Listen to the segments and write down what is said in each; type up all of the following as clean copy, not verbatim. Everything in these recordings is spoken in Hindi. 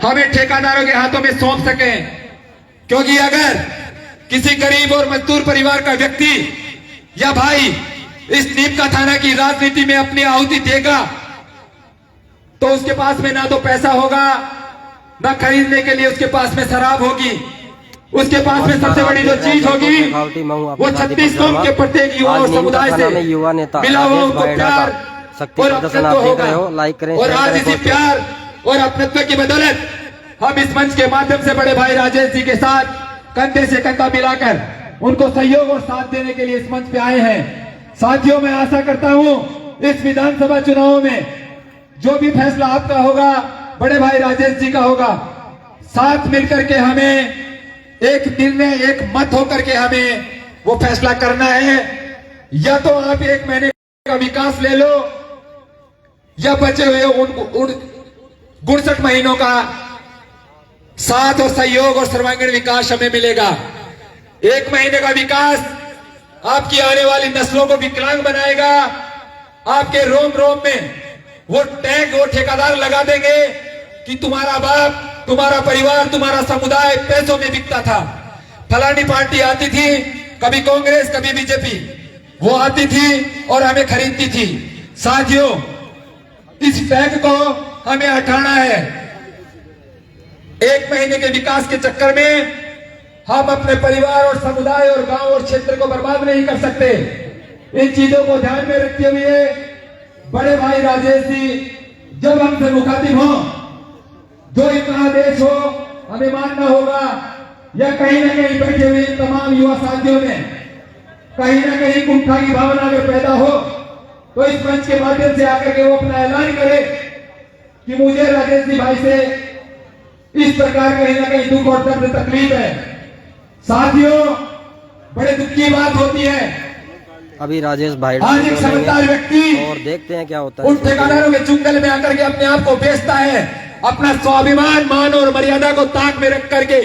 हमें ठेकेदारों के हाथों में सौंप सकें, क्योंकि अगर किसी गरीब और मजदूर परिवार का व्यक्ति या भाई इस नीम का थाना की राजनीति में अपनी आहुति देगा तो उसके पास में ना तो पैसा होगा, ना खरीदने के लिए उसके पास में शराब होगी। उसके पास में सबसे बड़ी जो चीज होगी वो 36 कौम के प्रत्येक युवा और समुदाय से मिला हुआ उनको प्यार और अपनत्व होगा। और आज इसी प्यार और अपनत्व की बदौलत हम इस मंच के माध्यम से बड़े भाई राजेश जी के साथ कंधे से कंधा मिलाकर उनको सहयोग और साथ देने के लिए इस मंच पे आए हैं। साथियों, मैं आशा करता हूं इस विधानसभा चुनाव में जो भी फैसला आपका होगा बड़े भाई राजेश जी का होगा। साथ मिलकर के हमें एक निर्णय, एक मत होकर के हमें वो फैसला करना है। या तो आप 1 महीने का विकास ले लो या बचे हुए उन 69 महीनों का साथ और सहयोग और सर्वांगीण विकास हमें मिलेगा। 1 महीने का विकास आपकी आने वाली नस्लों को विकलांग बनाएगा। आपके रोम रोम में वो टैग, वो ठेकेदार लगा देंगे कि तुम्हारा बाप, तुम्हारा परिवार, तुम्हारा समुदाय पैसों में बिकता था। फलानी पार्टी आती थी, कभी कांग्रेस कभी बीजेपी, वो आती थी और हमें खरीदती थी। साथियों, इस टैग को हमें हटाना है। 1 महीने के विकास के चक्कर में हम अपने परिवार और समुदाय और गांव और क्षेत्र को बर्बाद नहीं कर सकते। इन चीजों को ध्यान में रखते हुए बड़े भाई राजेश जी जब हमसे मुखातिब हो, जो इतना देश हो हमें मानना होगा, या कहीं ना कहीं बैठे हुए तमाम युवा साथियों में कहीं ना कहीं कुंठा की भावना अगर पैदा हो तो इस मंच के माध्यम से आकर के वो अपना ऐलान करे कि मुझे राजेश जी भाई से इस प्रकार कहीं ना कहीं दुख और दर्द तकलीफ है। साथियों, बड़े दुख की बात होती है, अभी राजेश भाई आज एक समझदार व्यक्ति और देखते हैं क्या होता है। उन ठेकेदारों के चुंगल में आकर के अपने आप को बेचता है, अपना स्वाभिमान, मान और मर्यादा को ताक में रख करके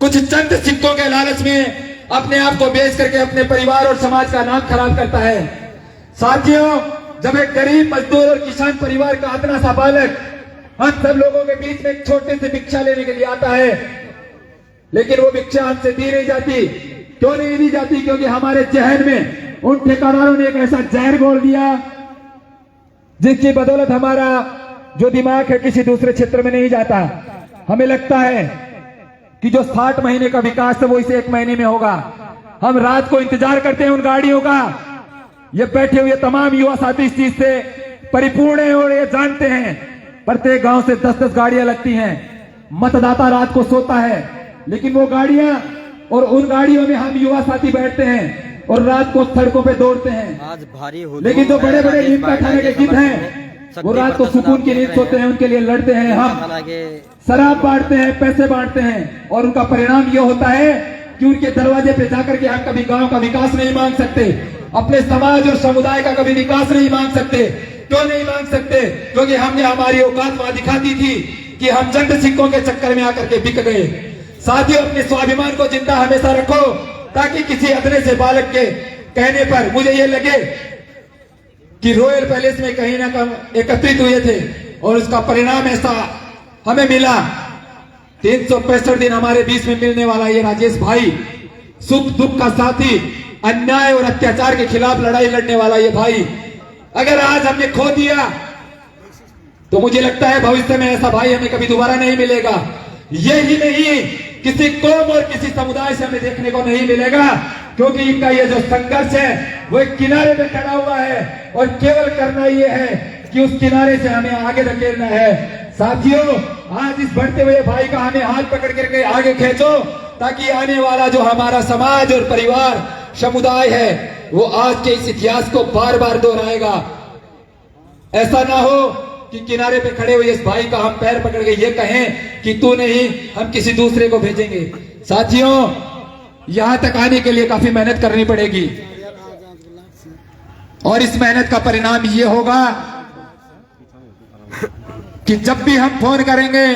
कुछ चंद सिक्कों के लालच में अपने आप को बेच करके अपने परिवार और समाज का नाम खराब करता है। साथियों, जब एक गरीब मजदूर और किसान परिवार का इतना सा बालक हम सब लोगों के बीच में एक छोटे से भिक्षा लेने के लिए आता है, लेकिन वो भिक्षा हमसे दी नहीं जाती। क्यों नहीं दी जाती? क्योंकि हमारे जहन में उन ठेकेदारों ने एक ऐसा जहर घोल दिया जिसकी बदौलत हमारा जो दिमाग है किसी दूसरे क्षेत्र में नहीं जाता। हमें लगता है कि जो 60 महीने का विकास है वो इसे 1 महीने में होगा। हम रात को इंतजार करते हैं उन गाड़ियों का। ये बैठे हुए तमाम युवा साथी इस चीज से परिपूर्ण है और ये जानते हैं प्रत्येक गांव से 10-10 गाड़ियां लगती हैं। मतदाता रात को सोता है, लेकिन वो गाड़ियां और उन गाड़ियों में हम युवा साथी बैठते हैं और रात को सड़कों पे दौड़ते हैं। आज भारी लेकिन जो बड़े बड़े नीम का थाने के गिद्ध हैं वो रात को सुकून की नींद सोते हैं, उनके लिए लड़ते हैं। हम शराब बांटते हैं, पैसे बांटते हैं और उनका परिणाम ये होता है कि उनके दरवाजे पे जाकर के हम कभी गांव का विकास नहीं मांग सकते, अपने समाज और समुदाय का कभी विकास नहीं मांग सकते। क्यों नहीं मांग सकते? क्योंकि हमने हमारी औकात वहां दिखा दी थी कि हम चंद सिक्कों के चक्कर में आकर के बिक गए। साथियों, अपने स्वाभिमान को जिंदा हमेशा रखो ताकि किसी अदने से बालक के कहने पर मुझे ये लगे कि रॉयल पैलेस में कहीं ना कहीं एकत्रित हुए थे और उसका परिणाम ऐसा हमें मिला। 365 दिन हमारे बीच में मिलने वाला ये राजेश भाई, सुख दुख का साथी, अन्याय और अत्याचार के खिलाफ लड़ाई लड़ने वाला ये भाई, अगर आज हमने खो दिया तो मुझे लगता है भविष्य में ऐसा भाई हमें कभी दोबारा नहीं मिलेगा। यही नहीं, किसी कौम और किसी समुदाय से हमें देखने को नहीं मिलेगा, क्योंकि इनका ये जो संघर्ष है वो एक किनारे पे खड़ा हुआ है और केवल करना ये है कि उस किनारे से हमें आगे धकेलना है। साथियों, आज इस बढ़ते हुए भाई का हमें हाथ पकड़ करके आगे खींचो ताकि आने वाला जो हमारा समाज और परिवार समुदाय है वो आज के इस इतिहास को बार बार दोहराएगा। ऐसा ना हो कि किनारे पे खड़े हुए इस भाई का हम पैर पकड़ के ये कहें कि तू नहीं, हम किसी दूसरे को भेजेंगे। साथियों, यहां तक आने के लिए काफी मेहनत करनी पड़ेगी और इस मेहनत का परिणाम ये होगा कि जब भी हम फोन करेंगे,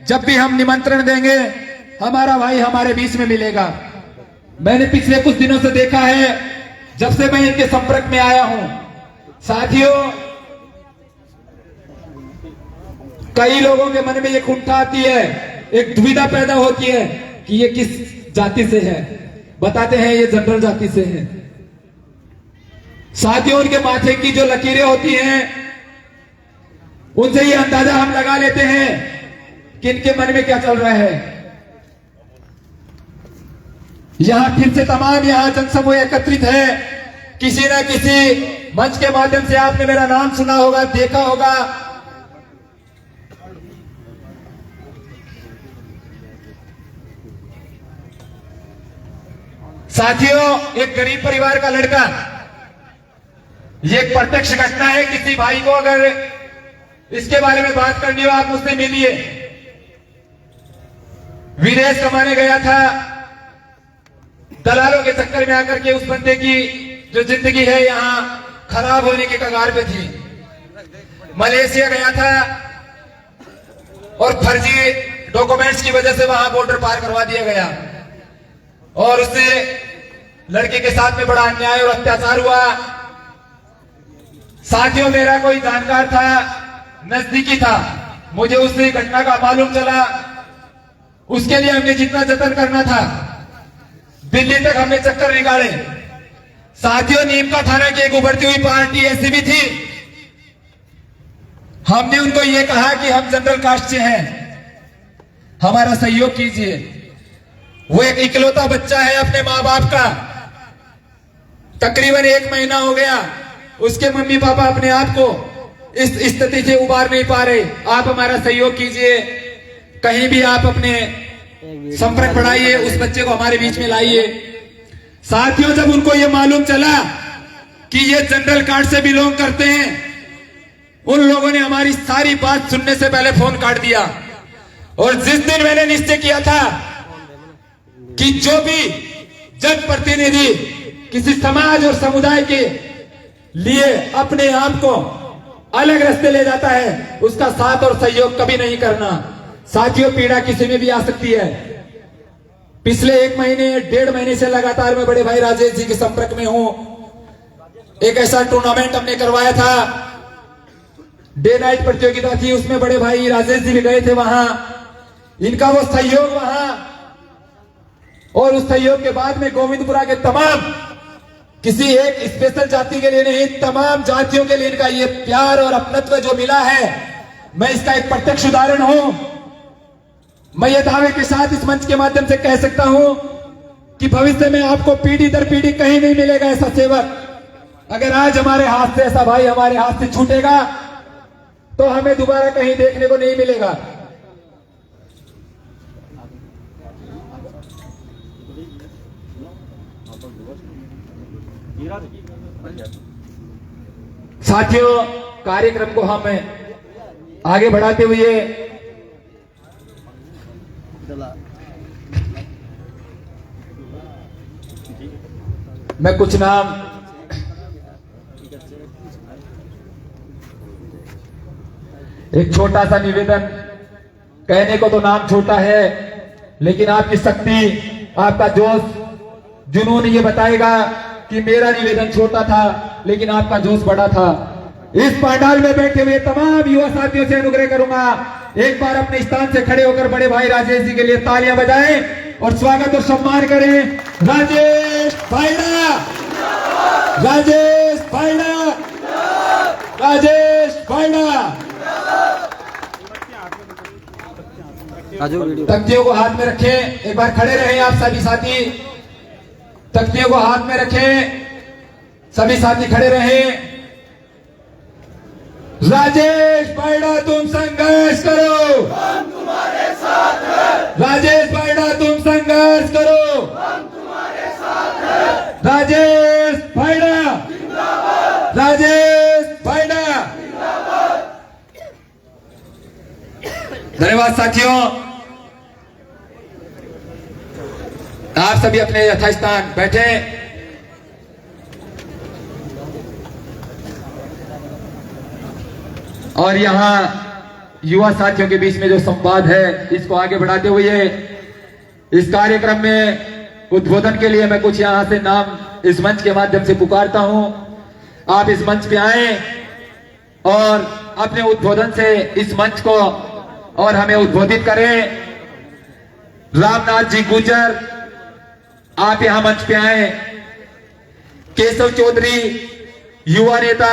जब भी हम निमंत्रण देंगे, हमारा भाई हमारे बीच में मिलेगा। मैंने पिछले कुछ दिनों से देखा है, जब से मैं इनके संपर्क में आया हूं, साथियों कई लोगों के मन में ये कुंठा आती है, एक दुविधा पैदा होती है कि ये किस जाति से है। बताते हैं ये जनरल जाति से है। साथियों, उनके माथे की जो लकीरें होती हैं उनसे ये अंदाजा हम लगा लेते हैं कि इनके मन में क्या चल रहा है। यहां फिर से तमाम यहां जनसमूह एकत्रित है। किसी न किसी मंच के माध्यम से आपने मेरा नाम सुना होगा, देखा होगा। साथियों, एक गरीब परिवार का लड़का, ये एक प्रत्यक्ष घटना है। किसी भाई को अगर इसके बारे में बात करनी हो, आप मुझसे मिलिए। विदेश कमाने गया था, दलालों के चक्कर में आकर के उस बंदे की जो जिंदगी है यहां खराब होने के कगार पे थी। मलेशिया गया था और फर्जी डॉक्यूमेंट्स की वजह से वहां बॉर्डर पार करवा दिया गया और उससे लड़के के साथ में बड़ा अन्याय और अत्याचार हुआ। साथियों, मेरा कोई जानकार था, नजदीकी था, मुझे उस घटना का मालूम चला। उसके लिए हमने जितना जतन करना था, दिल्ली तक हमने चक्कर निकाले। साथियों, नीम का थाना की एक उभरती हुई पार्टी ऐसी भी थी। हमने उनको यह कहा कि हम जनरल कास्ट से हैं, हमारा सहयोग कीजिए। वो एक इकलौता बच्चा है अपने मां बाप का, तकरीबन 1 महीना हो गया। उसके मम्मी पापा अपने आप को इस स्थिति से उबार नहीं पा रहे। आप हमारा सहयोग कीजिए, कहीं भी आप अपने संपर्क बढ़ाइए, उस बच्चे को हमारे बीच में लाइए। साथियों, जब उनको यह मालूम चला कि ये जनरल कास्ट से बिलोंग करते हैं, उन लोगों ने हमारी सारी बात सुनने से पहले फोन काट दिया। और जिस दिन मैंने निश्चय किया था कि जो भी जनप्रतिनिधि किसी समाज और समुदाय के लिए अपने आप को अलग रास्ते ले जाता है, उसका साथ और सहयोग कभी नहीं करना। साथियों, पीड़ा किसी में भी आ सकती है। पिछले 1 महीने 1.5 महीने से लगातार मैं बड़े भाई राजेश जी के संपर्क में हूं। एक ऐसा टूर्नामेंट हमने करवाया था, डे नाइट प्रतियोगिता थी, उसमें बड़े भाई राजेश जी भी गए थे वहां। इनका वो सहयोग वहां, और उस सहयोग के बाद में गोविंदपुरा के तमाम, किसी एक स्पेशल जाति के लिए नहीं, तमाम जातियों के लिए इनका ये प्यार और अपनत्व जो मिला है, मैं इसका एक प्रत्यक्ष उदाहरण हूं। मैं ये दावे के साथ इस मंच के माध्यम से कह सकता हूं कि भविष्य में आपको पीढ़ी दर पीढ़ी कहीं नहीं मिलेगा ऐसा सेवक। अगर आज हमारे हाथ से ऐसा भाई हमारे हाथ से छूटेगा तो हमें दोबारा कहीं देखने को नहीं मिलेगा। साथियों, कार्यक्रम को हम आगे बढ़ाते हुए मैं कुछ नाम एक छोटा सा निवेदन, कहने को तो नाम छोटा है, लेकिन आपकी शक्ति, आपका जोश, जुनून ये बताएगा कि मेरा निवेदन छोटा था लेकिन आपका जोश बड़ा था। इस पंडाल में बैठे हुए तमाम युवा साथियों से अनुग्रह करूंगा, एक बार अपने स्थान से खड़े होकर बड़े भाई राजेश जी के लिए तालियां बजाएं और स्वागत और सम्मान करें। राजेश भाईड़ा, राजेश भाईड़ा, राजेश भाईड़ा। तख्तियों को हाथ में रखें, एक बार खड़े रहे आप सभी साथी। तख्तियों को हाथ में रखें, सभी साथी खड़े रहें। राजेश भाईड़ा, तुम संघर्ष करो, हम तुम्हारे साथ हैं। राजेश भाईड़ा, तुम संघर्ष करो, हम तुम्हारे साथ हैं। राजेश भाईड़ा जिंदाबाद, राजेश भाईड़ा जिंदाबाद। धन्यवाद साथियों। आप सभी अपने यथास्थान बैठे। और यहां युवा साथियों के बीच में जो संवाद है, इसको आगे बढ़ाते हुए इस कार्यक्रम में उद्बोधन के लिए मैं कुछ यहां से नाम इस मंच के माध्यम से पुकारता हूं। आप इस मंच पे आए और अपने उद्बोधन से इस मंच को और हमें उद्बोधित करें। रामनाथ जी गुजर, आप यहां मंच पे आए। केशव चौधरी, युवा नेता।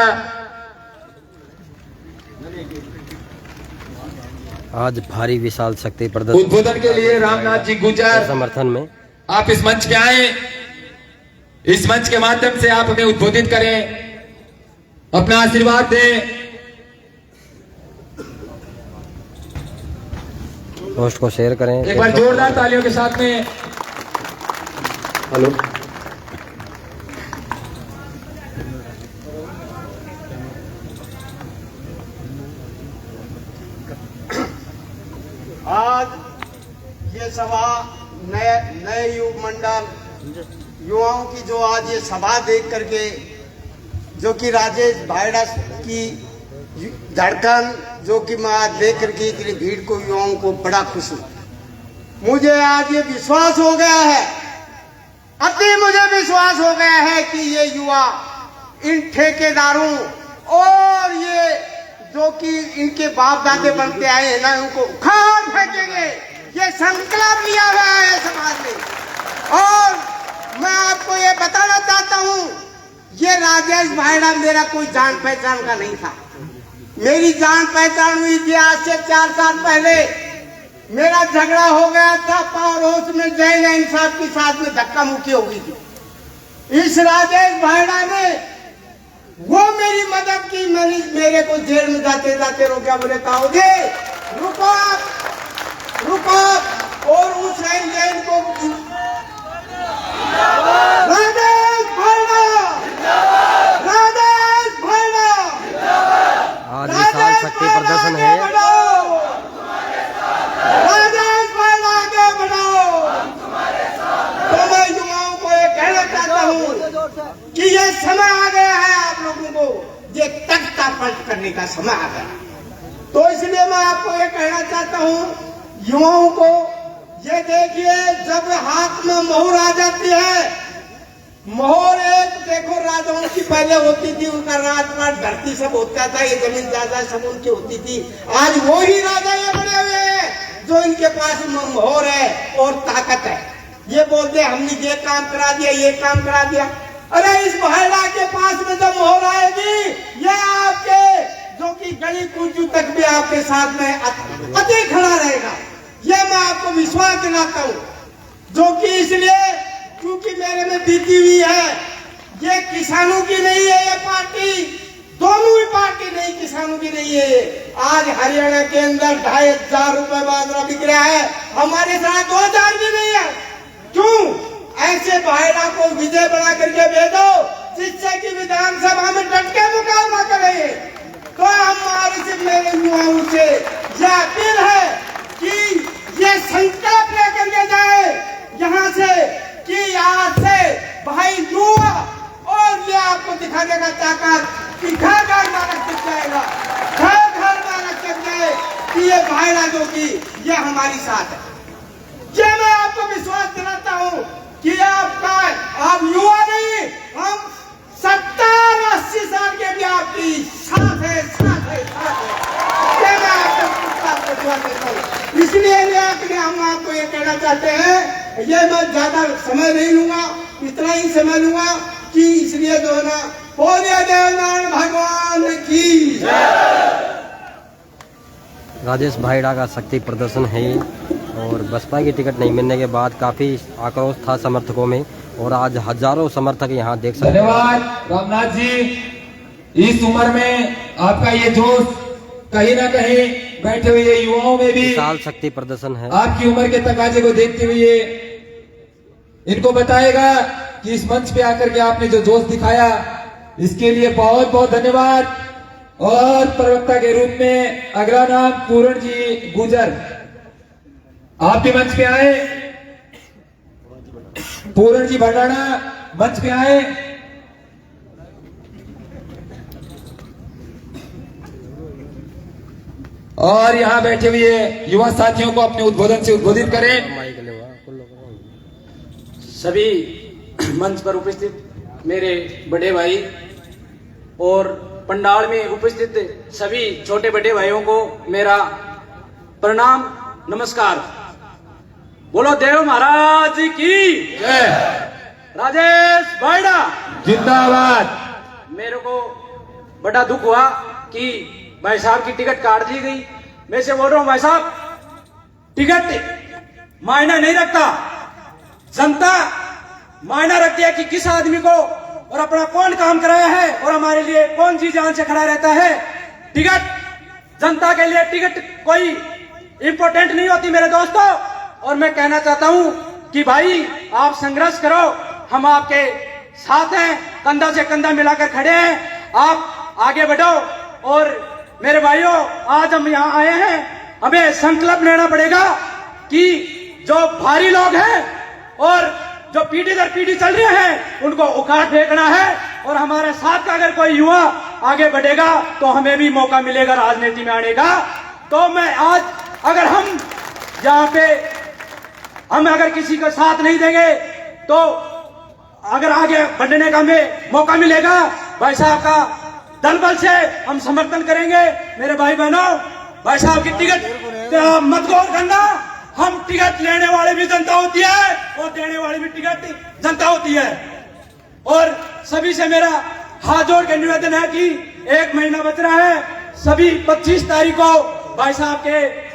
आज भारी विशाल शक्ति प्रदर्शन उद्बोधन के लिए रामनाथ जी गुजर समर्थन में आप इस मंच पे आए। इस मंच के माध्यम से आप हमें उद्बोधित करें, अपना आशीर्वाद दें। पोस्ट को शेयर करें। एक बार जोरदार तालियों के साथ में। हेलो। आज ये सभा नए युग मंडल युवाओं की जो आज ये सभा देख करके, जो कि राजेश भायड़ा की धड़कन, जो कि मैं आज देख करके इतनी भीड़ को, युवाओं को बड़ा खुश हूँ। मुझे आज ये विश्वास हो गया है, अति मुझे विश्वास हो गया है कि ये युवा इन ठेकेदारों और ये जो कि इनके बाप दादे बनते आए हैं ना, उनको उखाड़ फेंकेंगे। ये संकल्प लिया हुआ है समाज ने। और मैं आपको ये बताना चाहता हूँ, ये राजेश भायड़ा मेरा कोई जान पहचान का नहीं था। मेरी जान पहचान हुई थी आज से 4 साल पहले। मेरा झगड़ा हो गया था पावर हाउस में, जैन इंसाफ के साथ में धक्का मुक्की हो गई थी। इस राजेश भायड़ा ने वो मेरी मदद की। मेरे को जेल में जाते जाते रोका, बोले ताऊजी रुको आप, रुको। और उस जैन को राजेश भायड़ा, राजेश भायड़ा, आज विशाल शक्ति प्रदर्शन है। राजेश भायड़ा आगे बढ़ाओ। तो मैं युवाओं को ये कहना चाहता हूँ कि ये समय आ गया है आप लोगों को ये तख्ता पलट करने का समय आ गया। तो इसलिए मैं आपको ये कहना चाहता हूँ युवाओं को, ये देखिए जब हाथ में मोहर आ जाती है, मोहर एक देखो राजाओं की पहले होती थी, उनका राजपाट धरती सब होता था, ये जमीन जायदाद सब उनकी होती थी। आज वो ही राजा ये बने हुए हैं जो इनके पास मोहर है और ताकत है। ये बोलते हमने ये काम करा दिया, ये काम करा दिया। अरे इस भायड़ा के पास में जब मोहर आएगी, ये आपके जो कि गली कुंजू तक भी आपके साथ में अति खड़ा रहेगा। ये मैं आपको विश्वास दिलाता हूँ, जो कि इसलिए क्योंकि मेरे में बीती हुई है। ये किसानों की नहीं है ये पार्टी, दोनों ही पार्टी नहीं, किसानों की नहीं है ये। आज हरियाणा के अंदर 2500 रुपए बाजरा बिक रहा है, हमारे साथ 2000 भी नहीं है। क्यों? ऐसे भायड़ा को विजय बना करके भेजो, जिससे कि विधानसभा में डट के मुकाबला करेंगे। तो हमारी से मेरे युवाओं से यह अपील है कि ये संकल्प लेकर के जाए यहाँ से कि आज से भाई युवा, और ये आपको दिखाने का ताकत कि घर घर मानक तक जाएगा, घर घर मानक तक जाए कि ये भाईड़ा जो कि ये हमारी साथ है। ये मैं आपको विश्वास दिलाता हूँ कि आप युवा नहीं, हम 70-80 साल के भी आपकी साथ है, साथ है, साथ है। ये मैं आपको विश्वास देता हूँ। इसलिए हम आपको ये कहना चाहते हैं, ये मैं ज्यादा समय नहीं लूंगा, इतना ही समय लूंगा कि इसलिए जो है ना, बोलिए देवनारायण भगवान की। राजेश भायड़ा का शक्ति प्रदर्शन है और बसपा की टिकट नहीं मिलने के बाद काफी आक्रोश था समर्थकों में, और आज हजारों समर्थक यहाँ देख सकते हैं। धन्यवाद रामनाथ जी। इस उम्र में आपका ये जोश कहीं ना कहीं बैठे हुए युवाओं में भी विशाल शक्ति प्रदर्शन है। आपकी उम्र के तकाजे को देखते हुए इनको बताएगा कि इस मंच पे आकर के आपने जो जोश दिखाया, इसके लिए बहुत बहुत धन्यवाद। और प्रवक्ता के रूप में अगला नाम पूरण जी गुजर, आप भी मंच पे आए। पूरण जी भंडारा मंच पे आए। और यहाँ बैठे हुए युवा साथियों को अपने उद्बोधन से उद्बोधित करें। सभी मंच पर उपस्थित मेरे बड़े भाई और पंडाल में उपस्थित सभी छोटे बड़े भाइयों को मेरा प्रणाम, नमस्कार। बोलो देव महाराज की जय। राजेश भाईडा जिंदाबाद। मेरे को बड़ा दुख हुआ कि भाई साहब की टिकट काट दी गई। मैं से बोल रहा हूं भाई साहब, टिकट मायना नहीं रखता, जनता मायना रखती है कि किस आदमी को और अपना कौन काम कराया है और हमारे लिए कौन जी जान से खड़ा रहता है। टिकट जनता के लिए टिकट कोई इंपॉर्टेंट नहीं होती मेरे दोस्तों। और मैं कहना चाहता हूं कि भाई आप संघर्ष करो, हम आपके साथ हैं, कंधा से कंधा मिलाकर खड़े हैं, आप आगे बढ़ो। और मेरे भाइयों, आज हम यहाँ आए हैं, हमें संकल्प लेना पड़ेगा कि जो भारी लोग हैं और जो पीढ़ी दर पीढ़ी चल रहे हैं उनको उखाड़ फेंकना है। और हमारे साथ का अगर कोई युवा आगे बढ़ेगा तो हमें भी मौका मिलेगा राजनीति में आने का। तो मैं आज अगर हम यहाँ पे अगर किसी का साथ नहीं देंगे तो अगर आगे बढ़ने का हमें मौका मिलेगा, भाई साहब का दल बल से हम समर्थन करेंगे। मेरे भाई बहनों, भाई साहब की टिकट मत गौर करना, हम टिकट लेने वाले भी जनता होती है और देने वाली भी टिकट जनता होती है। और सभी से मेरा हाथ जोड़ के निवेदन है कि 1 महीना बच रहा है, सभी 25 तारीख को भाई साहब के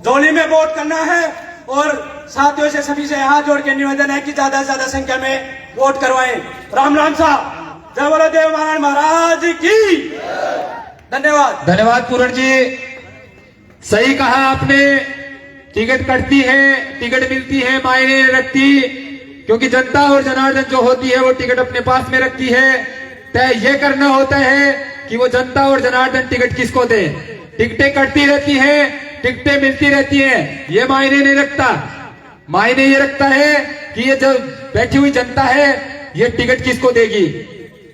झोली में वोट करना है। और साथियों से सभी से हाथ जोड़ के निवेदन है कि ज्यादा से ज्यादा संख्या में वोट करवाएं। राम राम साहब, जय बोलो देव नारायण महाराज की। धन्यवाद। धन्यवाद पूरण जी, सही कहा आपने। टिकट कटती है, टिकट मिलती है, मायने रखती, क्योंकि जनता और जनार्दन जो होती है वो टिकट अपने पास में रखती है। तय ये करना होता है कि वो जनता और जनार्दन टिकट किसको दे। टिकटें कटती रहती हैं, टिकटें मिलती रहती हैं, ये मायने नहीं रखता। मायने ये रखता है कि ये जो बैठी हुई जनता है ये टिकट किसको देगी,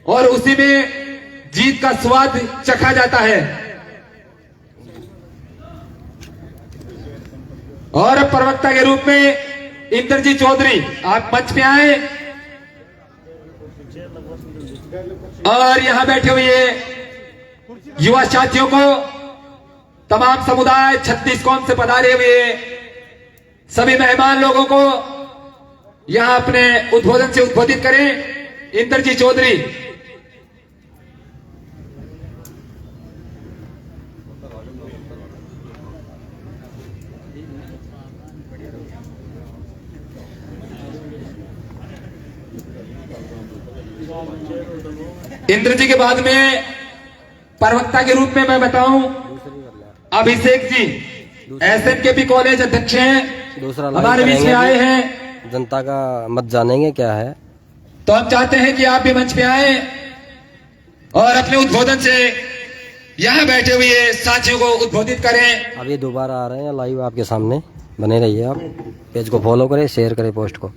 और उसी में जीत का स्वाद चखा जाता है। और प्रवक्ता के रूप में इंद्रजीत चौधरी, आप मंच पे आए और यहां बैठे हुए युवा साथियों को, तमाम समुदाय 36 कौम से पधारे हुए सभी मेहमान लोगों को यहां अपने उद्बोधन से उद्बोधित करें। इंद्रजीत चौधरी। इंद्रजी के बाद में प्रवक्ता के रूप में मैं बताऊं, अभिषेक जी SNKP कॉलेज अध्यक्ष हैं, दूसरा हमारे बीच में आए हैं। जनता का मत जानेंगे क्या है, तो हम चाहते हैं कि आप भी मंच पे आए और अपने उद्बोधन से यहाँ बैठे हुए साथियों को उद्बोधित करें। अब ये दोबारा आ रहे हैं लाइव आपके सामने, बने रहिए आप। पेज को फॉलो करें, शेयर करें पोस्ट को।